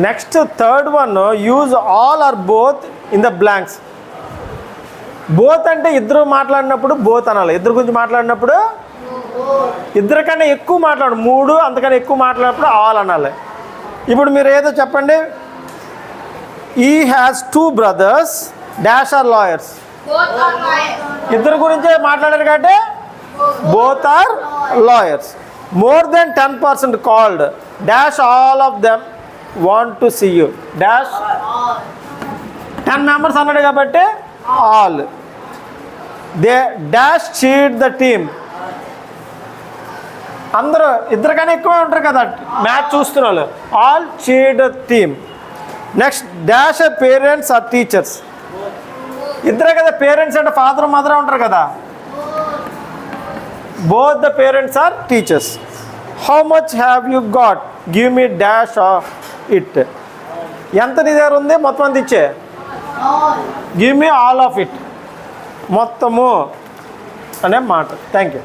Next third one, use all or both in the blanks. Both అంటే ఇద్దరు మాట్లాడినప్పుడు both అనాలి. ఇద్దరు గురించి మాట్లాడినప్పుడు ఇద్దరు కన్నా ఎక్కువ మాట్లాడు, 3 అంతకన్నా ఎక్కువ మాట్లాడినప్పుడు ఆల్ అనాలి. ఇప్పుడు మీరు ఏదో చెప్పండి. ఈ has 2 brothers dash are lawyers. ఇద్దరు గురించే మాట్లాడారు కాబట్టి both are lawyers. More than 10% called dash all of them want to see you dash. 10 members అన్నాడు కాబట్టి all. They dash cheat the team. అందరూ ఇద్దరికన్నా ఎక్కువ ఉంటారు కదా మ్యాచ్ చూస్తున్న వాళ్ళు. All cheat the team. Next dash parents are teachers. ఇద్దరే కదా పేరెంట్స్ అంటే ఫాదర్ మదర్ ఉంటారు కదా. Both the parents are teachers. How much have you got, give me dash of it. ఎంత నీ దగ్గర ఉంది మొత్తం అంత ఇచ్చే. Give me all of it, మొత్తము అనే మాట. Thank you.